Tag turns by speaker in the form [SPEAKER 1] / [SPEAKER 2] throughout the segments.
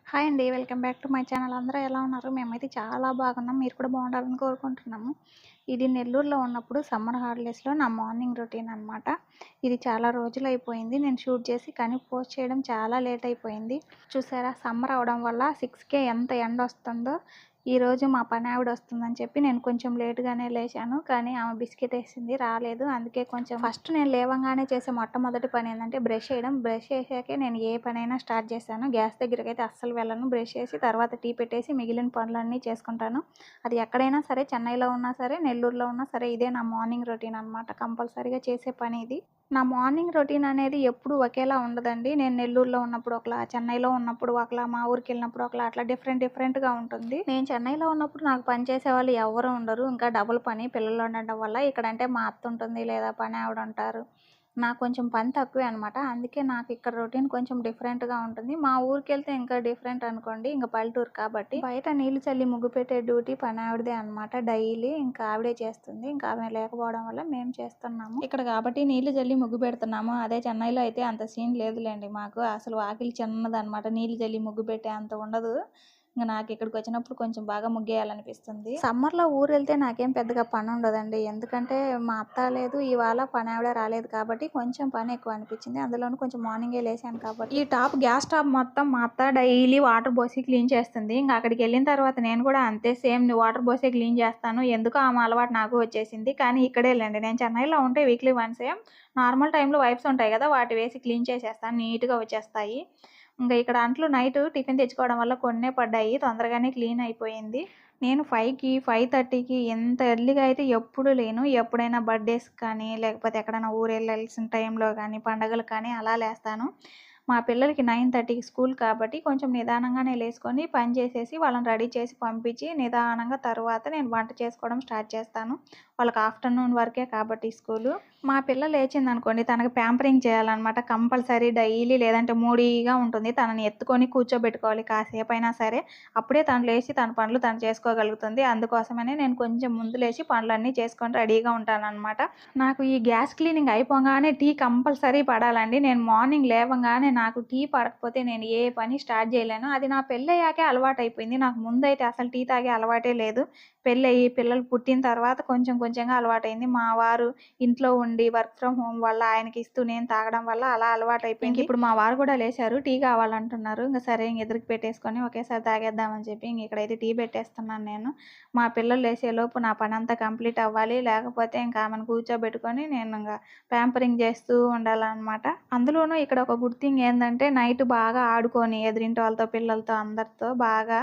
[SPEAKER 1] Hi అండి. Welcome back to my channel. అందరూ ఎలా ఉన్నారు? మేమైతే చాలా బాగున్నాం. మీరు కూడా బాగుండాలని కోరుకుంటున్నాము. ఇది నెల్లూరులో ఉన్నప్పుడు సమ్మర్ హాలిడేస్‌లో నా మార్నింగ్ రొటీన్ అనమాట. ఇది చాలా రోజులైపోయింది నేను షూట్ చేసి, కానీ పోస్ట్ చేయడం చాలా లేట్ అయిపోయింది. చూసారా, సమ్మర్ అవ్వడం వల్ల 6కే ఎంత ఎండొస్తుందో. ఈరోజు మా పనావిడ వస్తుందని చెప్పి నేను కొంచెం లేట్‌గానే లేచాను. కానీ ఆమె బిస్కెట్ ఏసింది, రాలేదు. అందుకే కొంచెం ఫస్ట్ నేను లేవంగానే చేసే మొట్టమొదటి పని ఏంటంటే బ్రష్ చేయడం. బ్రష్ చేశాకే నేను ఏ పనైనా స్టార్ట్ చేశాను. గ్యాస్ దగ్గరికైతే అస్సలు వెళ్ళను. బ్రష్ చేసి తర్వాత టీ పెట్టేసి మిగిలిన పనులన్నీ చేసుకుంటాను. అది ఎక్కడైనా సరే, చెన్నైలో ఉన్నా సరే, నెల్లూరులో ఉన్నా సరే, ఇదే నా మార్నింగ్ రొటీన్ అనమాట. కంపల్సరీగా చేసే పని ఇది. నా మార్నింగ్ రొటీన్ అనేది ఎప్పుడు ఒకేలా ఉండదండి. నేను నెల్లూరులో ఉన్నప్పుడు ఒకలా, చెన్నైలో ఉన్నప్పుడు ఒకలా, మా ఊరికెళ్ళినప్పుడు ఒకలా, అట్లా డిఫరెంట్‌గా ఉంటుంది. నేను చెన్నైలో ఉన్నప్పుడు నాకు పని చేసేవాళ్ళు ఎవ్వరు ఉండరు. ఇంకా డబుల్ పని పిల్లలు ఉండడం వల్ల. ఇక్కడంటే మా అత్త ఉంటుంది, లేదా పనావిడ ఉంటారు. నాకు కొంచెం పని తక్కువే అనమాట. అందుకే నాకు ఇక్కడ రొటీన్ కొంచెం డిఫరెంట్‌గా ఉంటుంది. మా ఊరికెళ్తే ఇంకా డిఫరెంట్ అనుకోండి. ఇంక పల్లెటూరు కాబట్టి. బయట నీళ్లు చల్లి ముగ్గు పెట్టే డ్యూటీ పనావిడదే అనమాట. డైలీ ఇంకా ఆవిడే చేస్తుంది. ఇంకా ఆమె లేకపోవడం వల్ల మేము చేస్తున్నాము. ఇక్కడ కాబట్టి నీళ్లు చల్లి ముగ్గు పెడుతున్నాము. అదే చెన్నైలో అయితే అంత సీన్ లేదులేండి మాకు. అసలు వాకిలి చిన్నదనమాట. నీళ్లు చల్లి ముగ్గు పెట్టే అంత ఉండదు. ఇంక నాకు ఇక్కడికి వచ్చినప్పుడు కొంచెం బాగా ముగ్గేయాలనిపిస్తుంది. సమ్మర్‌లో ఊరెళ్తే నాకేం పెద్దగా పని ఉండదండి. ఎందుకంటే మా అత్త లేదు, ఇవాళ పనావిడ రాలేదు కాబట్టి కొంచెం పని ఎక్కువ అనిపించింది. అందులోనూ కొంచెం మార్నింగే లేసాను కాబట్టి. ఈ గ్యాస్ టాప్ మొత్తం మా అత్త డైలీ వాటర్ పోసి క్లీన్ చేస్తుంది. ఇంక అక్కడికి వెళ్ళిన తర్వాత నేను కూడా అంతే సేమ్ వాటర్ పోసి క్లీన్ చేస్తాను. ఎందుకో ఆమె అలవాటు నాకు వచ్చేసింది. కానీ ఇక్కడేలేండి, నేను చెన్నైలో ఉంటే వీక్లీ వన్సే నార్మల్ టైంలో వైప్స్ ఉంటాయి కదా, వాటి వేసి క్లీన్ చేసేస్తాను. నీట్‌గా వచ్చేస్తాయి. ఇంకా ఇక్కడ అంట్లు నైట్ టిఫిన్ తెచ్చుకోవడం వల్ల కొన్నే పడ్డాయి. తొందరగానే క్లీన్ అయిపోయింది. నేను 5కి, 5:30కి ఎంత ఎర్లీగా అయితే ఎప్పుడు లేను. ఎప్పుడైనా బర్త్‌డేస్‌కి కానీ, లేకపోతే ఎక్కడైనా ఊరెళ్ళాల్సిన టైంలో కానీ, పండగలకు కానీ అలా లేస్తాను. మా పిల్లలకి 9:30కి స్కూల్ కాబట్టి కొంచెం నిదానంగానే లేసుకొని పని చేసేసి వాళ్ళని రెడీ చేసి పంపించి నిదానంగా తర్వాత నేను వంట చేసుకోవడం స్టార్ట్ చేస్తాను. వాళ్ళకి ఆఫ్టర్నూన్ వరకే కాబట్టి స్కూలు. మా పిల్ల లేచిందనుకోండి, తనకి ప్యాంపరింగ్ చేయాలన్నమాట కంపల్సరీ డైలీ. లేదంటే మూడీగా ఉంటుంది. తనని ఎత్తుకొని కూర్చోబెట్టుకోవాలి కాసేపైనా సరే. అప్పుడే తను లేచి తన పనులు తను చేసుకోగలుగుతుంది. అందుకోసమనే నేను కొంచెం ముందు లేచి పనులన్నీ చేసుకొని రెడీగా ఉంటానన్నమాట. నాకు ఈ గ్యాస్ క్లీనింగ్ అయిపోగానే టీ కంపల్సరీ పడాలండి. నేను మార్నింగ్ లేవగానే నాకు టీ పడకపోతే నేను ఏ పని స్టార్ట్ చేయలేను. అది నా పెళ్ళయ్యాకే అలవాటైపోయింది. నాకు ముందైతే అసలు టీ తాగే అలవాటే లేదు. పెళ్ళయ్యి పిల్లలు పుట్టిన తర్వాత కొంచెం కొంచెంగా అలవాటైంది. మా వారు ఇంట్లో ఉండి వర్క్ ఫ్రమ్ హోమ్ వల్ల ఆయనకి ఇస్తూ నేను తాగడం వల్ల అలా అలవాటైపోయింది. ఇప్పుడు మా వారు కూడా లేచారు, టీ కావాలంటున్నారు. ఇంక సరే ఎదురుకి పెట్టేసుకొని ఒకేసారి తాగేద్దామని చెప్పి ఇక్కడైతే టీ పెట్టేస్తున్నాను నేను. మా పిల్లలు లేచేలోపు నా పని అంతా కంప్లీట్ అవ్వాలి. లేకపోతే ఇంకా ఆమెను కూర్చోబెట్టుకొని నేను ఇంకా ప్యాంపరింగ్ చేస్తూ ఉండాలన్నమాట. అందులోనూ ఇక్కడ ఒక గుడ్ థింగ్ ఏంటంటే నైట్ బాగా ఆడుకొని ఎదురింటి వాళ్ళతో, పిల్లలతో, అందరితో బాగా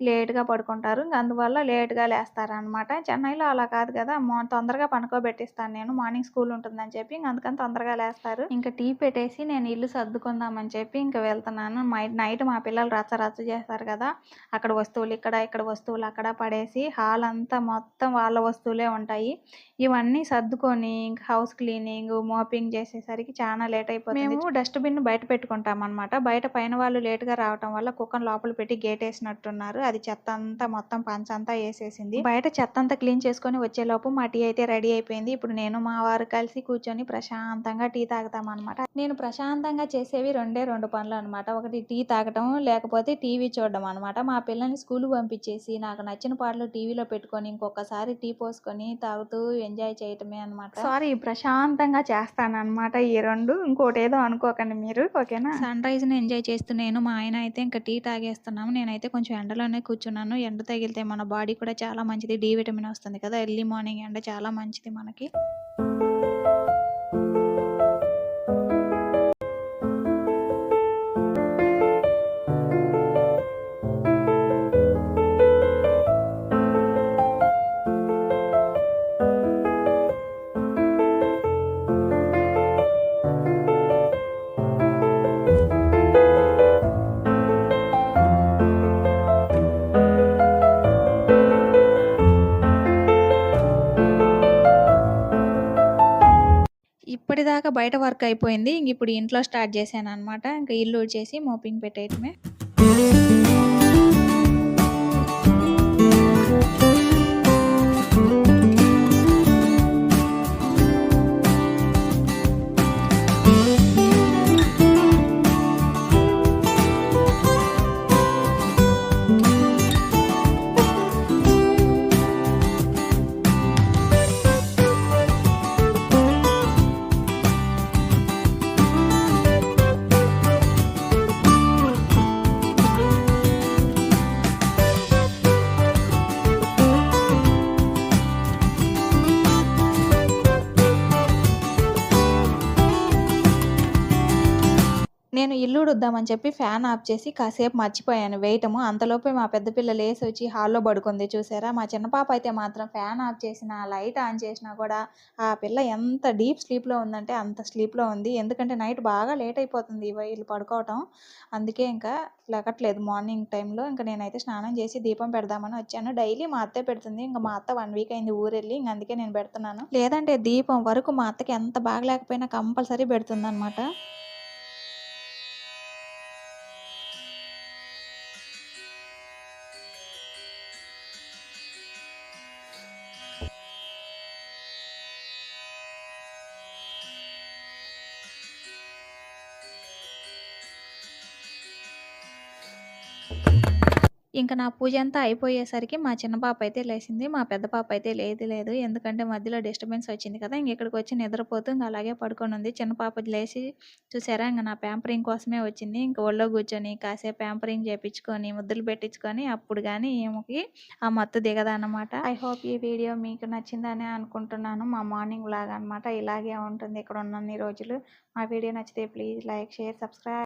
[SPEAKER 1] లేట్‌గా పడుకుంటారు. అందువల్ల లేట్‌గా లేస్తారనమాట. చెన్నైలో అలా కాదు కదా, తొందరగా పనుకోబెట్టిస్తాను నేను. మార్నింగ్ స్కూల్ ఉంటుందని చెప్పి అందుకని తొందరగా లేస్తారు. ఇంక టీ పెట్టేసి నేను ఇల్లు సర్దుకుందామని చెప్పి ఇంక వెళ్తున్నాను. నైట్ మా పిల్లలు రచ్చ చేస్తారు కదా, అక్కడ వస్తువులు ఇక్కడ, ఇక్కడ వస్తువులు అక్కడ పడేసి హాల్ అంతా మొత్తం వాళ్ళ వస్తువులే ఉంటాయి. ఇవన్నీ సర్దుకొని ఇంక హౌస్ క్లీనింగ్, మోపింగ్ చేసేసరికి చాలా లేట్ అయిపోతుంది. మేము డస్ట్‌బిన్ బయట పెట్టుకుంటామనమాట. బయట పైన వాళ్ళు లేట్‌గా రావటం వల్ల కుక్కను లోపల పెట్టి గేటేసినట్టున్నారు. అది చెత్త అంతా మొత్తం పంచంతా ఏసేసింది. బయట చెత్త అంతా క్లీన్ చేసుకొని వచ్చేలోపు మా టీ అయితే రెడీ అయిపోయింది. ఇప్పుడు నేను మా వారు కలిసి కూర్చొని ప్రశాంతంగా టీ తాగుతామనమాట. నేను ప్రశాంతంగా చేసేవి రెండే 2 పనులు అనమాట. ఒకటి టీ తాగటం, లేకపోతే టీవీ చూడడం అనమాట. మా పిల్లల్ని స్కూల్‌కి పంపించేసి నాకు నచ్చిన పాటలు టీవీలో పెట్టుకొని ఇంకొకసారి టీ పోసుకొని తాగుతూ ఎంజాయ్ చేయటమే అనమాట. సారీ, ప్రశాంతంగా చేస్తానన్నమాట ఈ 2. ఇంకోటేదో అనుకోకండి మీరు, ఓకేనా? సన్‌రైజ్‌ని ఎంజాయ్ చేస్తూ నేను, మా ఆయన అయితే ఇంకా టీ తాగేస్తున్నాము. నేనైతే కొంచెం ఎండలోనే కూర్చున్నాను. ఎండ తగిలితే మన బాడీ కూడా చాలా మంచిది. డి విటమిన్ వస్తుంది కదా, ఎర్లీ మార్నింగ్ ఎండ చాలా మంచిది మనకి. ఇప్పటిదాకా బయట వర్క్ అయిపోయింది. ఇప్పుడు ఇంట్లో స్టార్ట్ చేశాననమాట. ఇంకా ఇల్లు ఊడ్చేసి మోపింగ్ పెట్టేయటమే. తుడుద్దామని చెప్పి ఫ్యాన్ ఆఫ్ చేసి కాసేపు మర్చిపోయాను వేయటము. అంతలోపే మా పెద్ద పిల్ల లేసొచ్చి హాల్‌లో పడుకుంది చూసారా! మా చిన్న పాప అయితే మాత్రం ఫ్యాన్ ఆఫ్ చేసినా, లైట్ ఆన్ చేసినా కూడా ఆ పిల్ల ఎంత డీప్ స్లీప్‌లో ఉందంటే అంత స్లీప్‌లో ఉంది. ఎందుకంటే నైట్ బాగా లేట్ అయిపోతుంది వీళ్ళు పడుకోవటం. అందుకే ఇంకా లెగట్లేదు మార్నింగ్ టైంలో. ఇంక నేనైతే స్నానం చేసి దీపం పెడదామని వచ్చాను. డైలీ మా అత్తే పెడుతుంది. ఇంక మా అత్త 1 వీక్ అయింది ఊరెళ్ళి. ఇంక అందుకే నేను పెడుతున్నాను. లేదంటే దీపం వరకు మా అత్తకి ఎంత బాగలేకపోయినా కంపల్సరీ పెడుతుందనమాట. ఇంక నా పూజ అంతా అయిపోయేసరికి మా చిన్న పాప అయితే లేసింది. మా పెద్ద పాప అయితే లేదు. ఎందుకంటే మధ్యలో డిస్టర్బెన్స్ వచ్చింది కదా! ఇక్కడికొచ్చి నిద్రపోతూ ఇంక అలాగే పడుకొనుంది. చిన్న పాప లేసి చూసారా ఇంక నా ప్యాంపరింగ్ కోసమే వచ్చింది. ఇంక ఒళ్ళో కూర్చొని కాసేపు ప్యాంపరింగ్ చేపించుకొని, ముద్దులు పెట్టించుకొని అప్పుడు గాని ఈమెకి ఆ మత్తు దిగదనమాట. ఐ హోప్ ఈ వీడియో మీకు నచ్చిందనే అనుకుంటున్నాను. మా మార్నింగ్ వ్లాగ్ అనమాట. ఇలాగే ఉంటుంది ఇక్కడ ఉన్నన్ని రోజులు. మా వీడియో నచ్చితే ప్లీజ్ లైక్, షేర్, సబ్స్క్రైబ్.